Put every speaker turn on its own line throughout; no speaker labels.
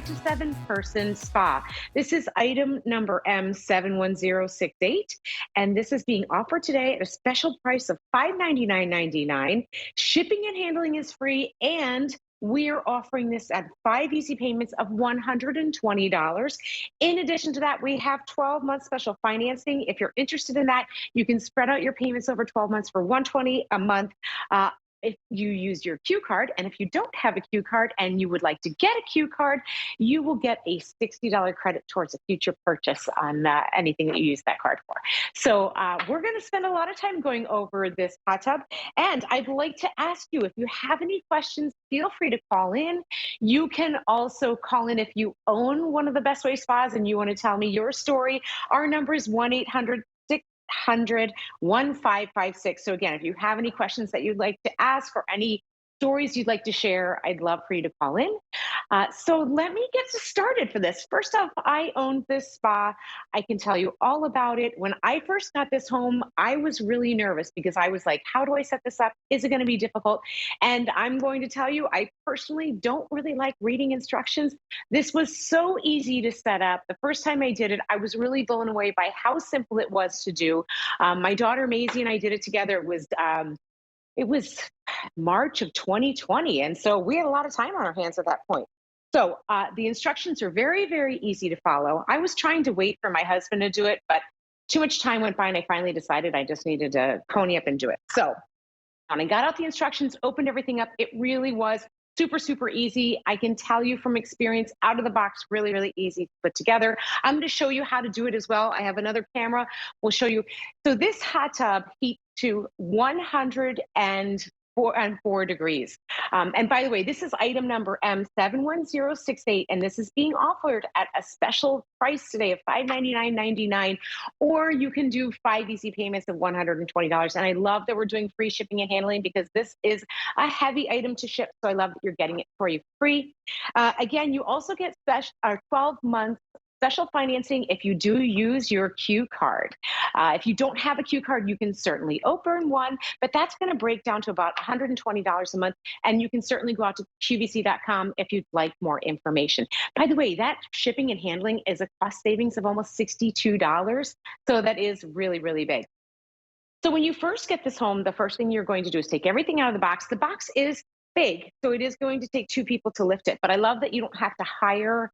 to 7 person spa. This is item number M71068, and this is being offered today at a special price of $599.99. Shipping and handling is free, and we're offering this at 5 easy payments of $120. In addition to that, we have 12-month special financing. If you're interested in that, you can spread out your payments over 12 months for $120 a month. If you use your Q card, and if you don't have a Q card and you would like to get a Q card, you will get a $60 credit towards a future purchase on anything that you use that card for. So we're going to spend a lot of time going over this hot tub. And I'd like to ask you, if you have any questions, feel free to call in. You can also call in if you own one of the Bestway spas and you want to tell me your story. Our number is 1-800-600-1556. So again, if you have any questions that you'd like to ask or any stories you'd like to share, I'd love for you to call in. So let me get started for this. First off, I owned this spa. I can tell you all about it. When I first got this home, I was really nervous because I was like, how do I set this up? Is it going to be difficult? And I'm going to tell you, I personally don't really like reading instructions. This was so easy to set up. The first time I did it, I was really blown away by how simple it was to do. My daughter Maisie and I did it together. It was March of 2020. And so we had a lot of time on our hands at that point. So the instructions are very, very easy to follow. I was trying to wait for my husband to do it, but too much time went by and I finally decided I just needed to pony up and do it. So when I got out the instructions, opened everything up, it really was super, super easy. I can tell you from experience, out of the box, really, really easy to put together. I'm going to show you how to do it as well. I have another camera. We'll show you. So this hot tub heats to 104 degrees. And by the way, this is item number M71068, and this is being offered at a special price today of $599.99, or you can do 5 easy payments of $120. And I love that we're doing free shipping and handling because this is a heavy item to ship. So I love that you're getting it for you free. Again, you also get 12 months special financing if you do use your Q card. If you don't have a Q card, you can certainly open one, but that's going to break down to about $120 a month. And you can certainly go out to QVC.com if you'd like more information. By the way, that shipping and handling is a cost savings of almost $62. So that is really, really big. So when you first get this home, the first thing you're going to do is take everything out of the box. The box is big, so it is going to take 2 people to lift it. But I love that you don't have to hire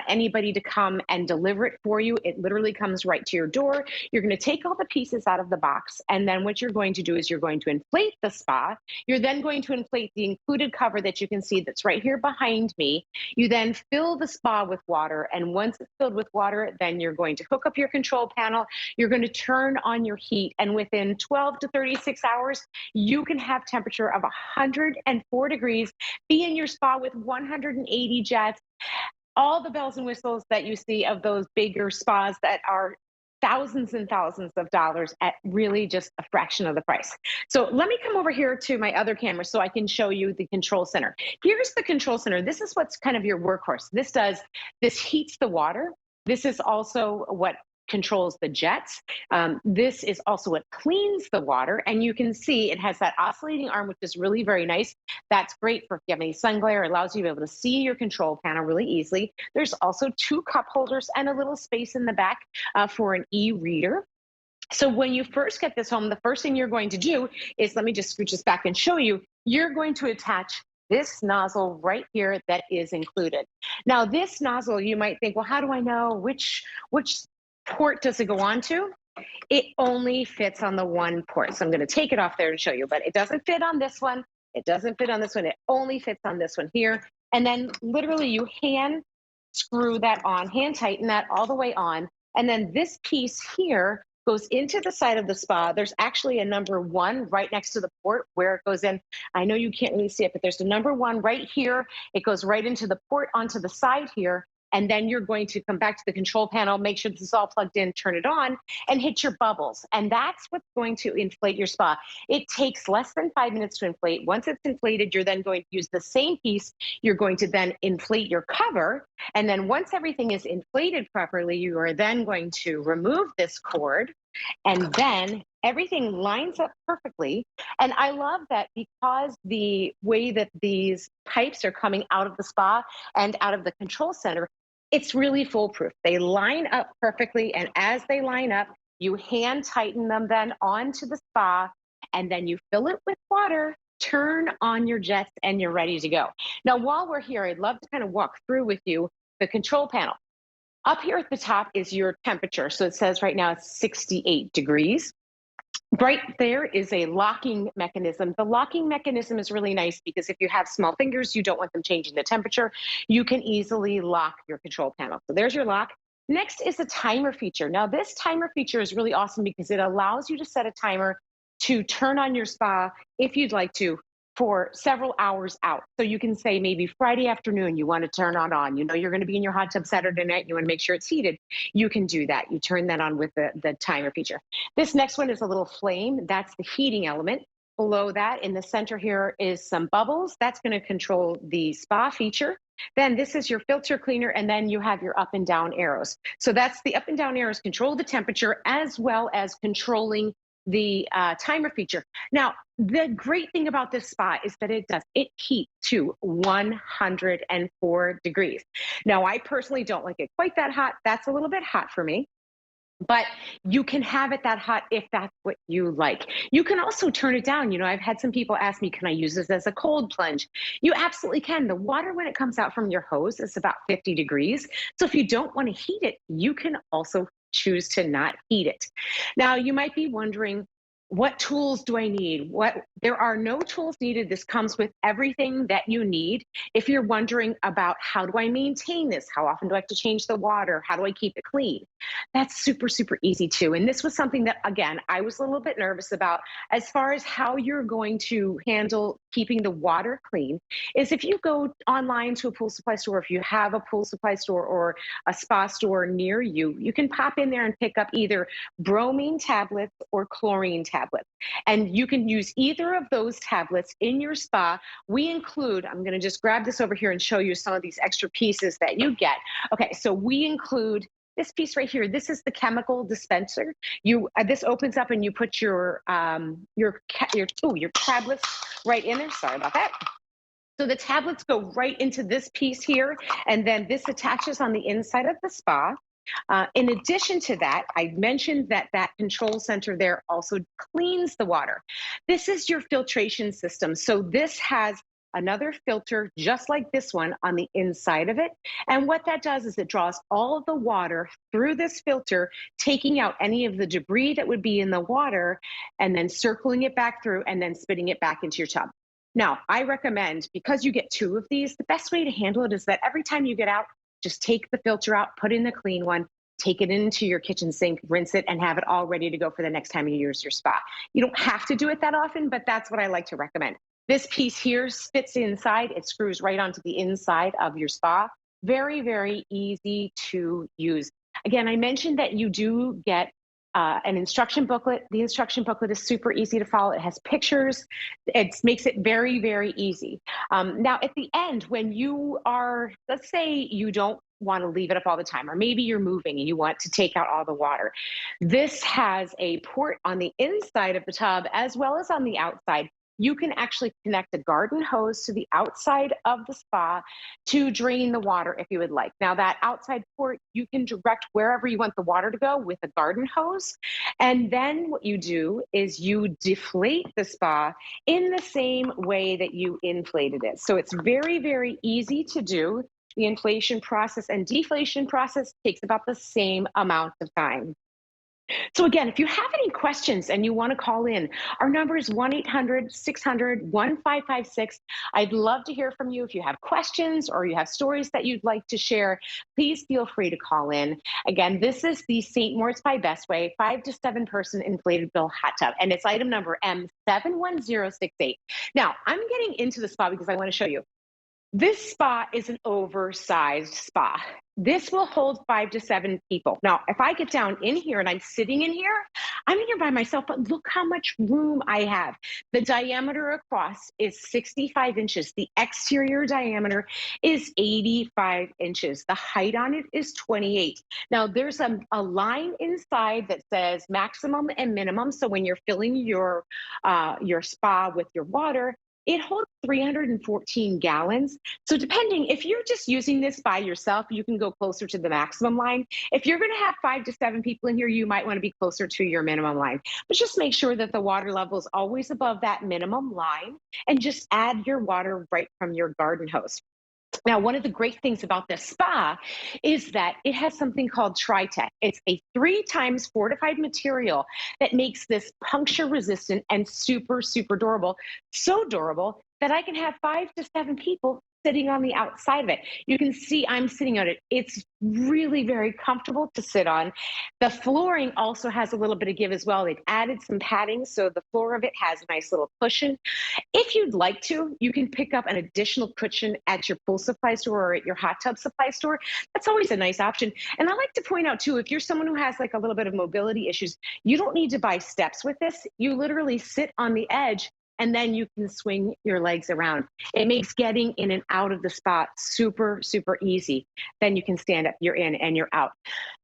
anybody to come and deliver it for you. It literally comes right to your door. You're going to take all the pieces out of the box. And then what you're going to do is you're going to inflate the spa. You're then going to inflate the included cover that you can see that's right here behind me. You then fill the spa with water. And once it's filled with water, then you're going to hook up your control panel. You're going to turn on your heat. And within 12 to 36 hours, you can have temperature of 104 degrees, be in your spa with 180 jets. All the bells and whistles that you see of those bigger spas that are thousands and thousands of dollars at really just a fraction of the price. So let me come over here to my other camera so I can show you the control center. Here's the control center. This is what's kind of your workhorse. This heats the water. This is also what controls the jets. This is also what cleans the water. And you can see it has that oscillating arm, which is really very nice. That's great for if you have any sun glare. It allows you to be able to see your control panel really easily. There's also 2 cup holders and a little space in the back for an e-reader. So when you first get this home, the first thing you're going to do is, let me just scooch this back and show you, you're going to attach this nozzle right here that is included. Now, this nozzle, you might think, well, how do I know which port does it go on to? It only fits on the one port. So I'm going to take it off there and show you, but it doesn't fit on this one. It doesn't fit on this one. It only fits on this one here. And then literally you hand screw that on, hand tighten that all the way on. And then this piece here goes into the side of the spa. There's actually a number 1 right next to the port where it goes in. I know you can't really see it, but there's the number 1 right here. It goes right into the port onto the side here. And then you're going to come back to the control panel, make sure this is all plugged in, turn it on, and hit your bubbles. And that's what's going to inflate your spa. It takes less than 5 minutes to inflate. Once it's inflated, you're then going to use the same piece. You're going to then inflate your cover. And then once everything is inflated properly, you are then going to remove this cord and then Everything lines up perfectly. And I love that because the way that these pipes are coming out of the spa and out of the control center, it's really foolproof. They line up perfectly. And as they line up, you hand tighten them then onto the spa, and then you fill it with water, turn on your jets, and you're ready to go. Now, while we're here, I'd love to kind of walk through with you the control panel. Up here at the top is your temperature. So it says right now it's 68 degrees. Right there is a locking mechanism. The locking mechanism is really nice because if you have small fingers, you don't want them changing the temperature, you can easily lock your control panel. So there's your lock. Next is the timer feature. Now, this timer feature is really awesome because it allows you to set a timer to turn on your spa if you'd like to for several hours out. So you can say maybe Friday afternoon, you want to turn it on. You know, you're going to be in your hot tub Saturday night. You want to make sure it's heated. You can do that. You turn that on with the timer feature. This next one is a little flame. That's the heating element. Below that, in the center here, is some bubbles. That's going to control the spa feature. Then this is your filter cleaner, and then you have your up and down arrows. So that's the up and down arrows control the temperature as well as controlling the timer feature. Now, the great thing about this spa is that it heats to 104 degrees. Now, I personally don't like it quite that hot. That's a little bit hot for me. But you can have it that hot if that's what you like. You can also turn it down. You know, I've had some people ask me, can I use this as a cold plunge? You absolutely can. The water, when it comes out from your hose, is about 50 degrees. So if you don't want to heat it, you can also choose to not heat it. Now, you might be wondering, what tools do I need? There are no tools needed. This comes with everything that you need. If you're wondering about how do I maintain this? How often do I have to change the water? How do I keep it clean? That's super, super easy too. And this was something that, again, I was a little bit nervous about as far as how you're going to handle keeping the water clean. Is if you go online to a pool supply store, if you have a pool supply store or a spa store near you, you can pop in there and pick up either bromine tablets or chlorine tablets. And you can use either of those tablets in your spa. We include, I'm going to just grab this over here and show you some of these extra pieces that you get. Okay, so we include this piece right here. This is the chemical dispenser. This opens up and you put your tablets right in there. Sorry about that. So the tablets go right into this piece here, and then this attaches on the inside of the spa. In addition to that, I mentioned that control center there also cleans the water. This is your filtration system. So this has another filter just like this one on the inside of it. And what that does is it draws all of the water through this filter, taking out any of the debris that would be in the water, and then circling it back through and then spitting it back into your tub. Now, I recommend, because you get two of these, the best way to handle it is that every time you get out, just take the filter out, put in the clean one, take it into your kitchen sink, rinse it, and have it all ready to go for the next time you use your spa. You don't have to do it that often, but that's what I like to recommend. This piece here fits inside. It screws right onto the inside of your spa. Very, very easy to use. Again, I mentioned that you do get an instruction booklet. The instruction booklet is super easy to follow. It has pictures. It makes it very, very easy. Now, at the end, when you are, let's say you don't want to leave it up all the time, or maybe you're moving and you want to take out all the water. This has a port on the inside of the tub as well as on the outside. You can actually connect a garden hose to the outside of the spa to drain the water if you would like. Now, that outside port, you can direct wherever you want the water to go with a garden hose. And then what you do is you deflate the spa in the same way that you inflated it. So it's very, very easy to do. The inflation process and deflation process takes about the same amount of time. So again, if you have any questions and you want to call in, our number is 1-800-600-1556. I'd love to hear from you. If you have questions or you have stories that you'd like to share, please feel free to call in. Again, this is the St. Moritz by Bestway 5 to 7 person inflatable hot tub, and it's item number M71068. Now, I'm getting into the spa because I want to show you. This spa is an oversized spa. This will hold 5 to 7 people. Now, if I get down in here and I'm sitting in here, I'm here by myself, but look how much room I have. The diameter across is 65 inches. The exterior diameter is 85 inches. The height on it is 28. Now, there's a line inside that says maximum and minimum. So when you're filling your spa with your water, it holds 314 gallons. So depending, if you're just using this by yourself, you can go closer to the maximum line. If you're going to have 5 to 7 people in here, you might want to be closer to your minimum line. But just make sure that the water level is always above that minimum line, and just add your water right from your garden hose. Now, one of the great things about this spa is that it has something called Tri-Tech. It's a 3 times fortified material that makes this puncture resistant and super, super durable. So durable that I can have 5 to 7 people sitting on the outside of it. You can see I'm sitting on it. It's really very comfortable to sit on. The flooring also has a little bit of give as well. They've added some padding, so the floor of it has a nice little cushion. If you'd like to, you can pick up an additional cushion at your pool supply store or at your hot tub supply store. That's always a nice option. And I like to point out too, if you're someone who has like a little bit of mobility issues, you don't need to buy steps with this. You literally sit on the edge and then you can swing your legs around. It makes getting in and out of the spot super, super easy. Then you can stand up, you're in and you're out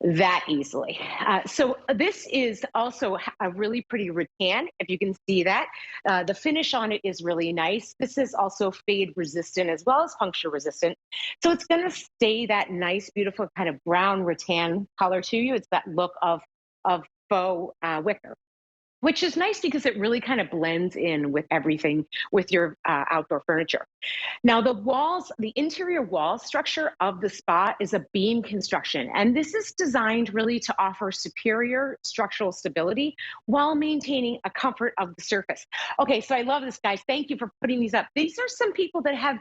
that easily. So this is also a really pretty rattan, if you can see that. The finish on it is really nice. This is also fade resistant as well as puncture resistant. So it's going to stay that nice, beautiful kind of brown rattan color to you. It's that look of faux wicker, which is nice because it really kind of blends in with everything with your outdoor furniture. Now, the interior wall structure of the spa is a beam construction, and this is designed really to offer superior structural stability while maintaining a comfort of the surface. Okay, so I love this, guys. Thank you for putting these up. These are some people that have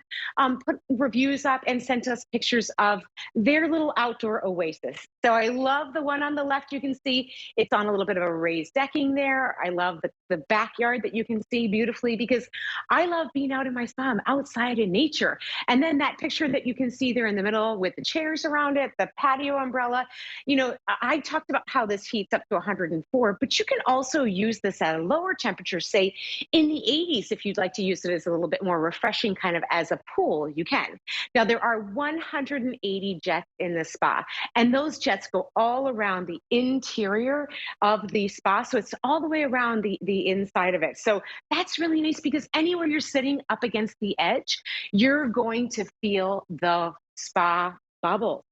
put reviews up and sent us pictures of their little outdoor oasis. So I love the one on the left. You can see it's on a little bit of a raised decking there. I love the backyard that you can see beautifully because I love being out in my spa. I'm outside in nature. And then that picture that you can see there in the middle with the chairs around it, the patio umbrella. You know, I talked about how this heats up to 104, but you can also use this at a lower temperature, say in the 80s, if you'd like to use it as a little bit more refreshing kind of as a pool, you can. Now, there are 180 jets in the spa, and those jets go all around the interior of the spa. So it's all the way around the inside of it. So that's really nice because anywhere you're sitting up against the edge, you're going to feel the spa bubble.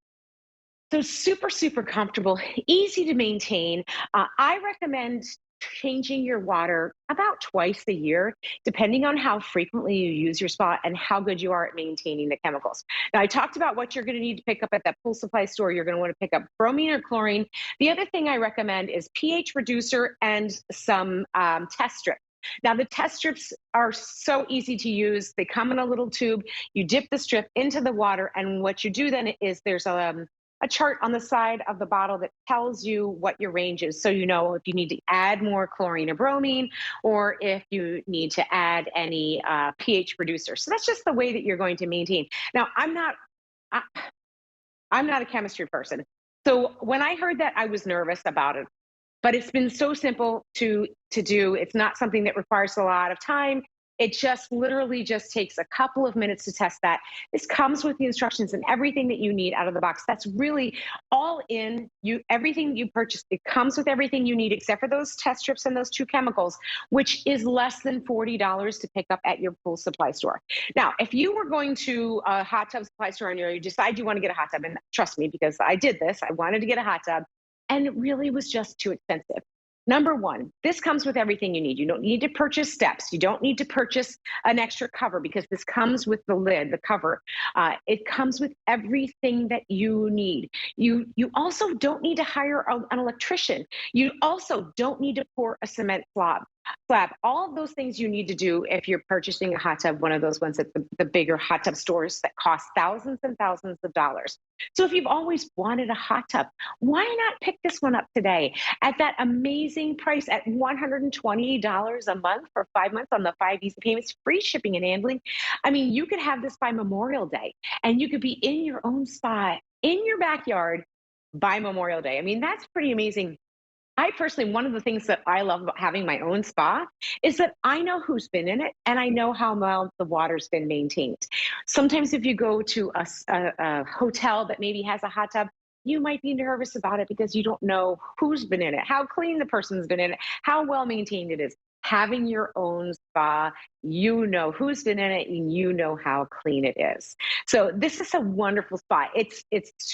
So super, super comfortable, easy to maintain. I recommend changing your water about twice a year, depending on how frequently you use your spa and how good you are at maintaining the chemicals. Now, I talked about what you're going to need to pick up at that pool supply store. You're going to want to pick up bromine or chlorine. The other thing I recommend is pH reducer and some test strips. Now, the test strips are so easy to use. They come in a little tube. You dip the strip into the water, and what you do then is there's a chart on the side of the bottle that tells you what your range is. So you know if you need to add more chlorine or bromine, or if you need to add any pH reducer. So that's just the way that you're going to maintain. Now, I'm not a chemistry person. So when I heard that, I was nervous about it. But it's been so simple to do. It's not something that requires a lot of time. It just literally just takes a couple of minutes to test that. This comes with the instructions and everything that you need out of the box. That's really all in you. Everything you purchase, it comes with everything you need except for those test strips and those 2 chemicals, which is less than $40 to pick up at your pool supply store. Now, if you were going to a hot tub supply store and you decide you want to get a hot tub, and trust me, because I did this, I wanted to get a hot tub, and it really was just too expensive. Number one, this comes with everything you need. You don't need to purchase steps. You don't need to purchase an extra cover because this comes with the lid, the cover. It comes with everything that you need. You also don't need to hire an electrician. You also don't need to pour a cement slab. slab, all of those things you need to do if you're purchasing a hot tub, one of those ones at the bigger hot tub stores that cost thousands and thousands of dollars. So if you've always wanted a hot tub, why not pick this one up today at that amazing price at $120 a month for 5 months on the 5 easy payments, free shipping and handling? I mean, you could have this by Memorial Day and you could be in your own spa in your backyard by Memorial Day. I mean, that's pretty amazing. I personally, one of the things that I love about having my own spa is that I know who's been in it and I know how well the water's been maintained. Sometimes, if you go to a hotel that maybe has a hot tub, you might be nervous about it because you don't know who's been in it, how clean the person's been in it, how well maintained it is. Having your own spa, you know who's been in it and you know how clean it is. So this is a wonderful spot. It's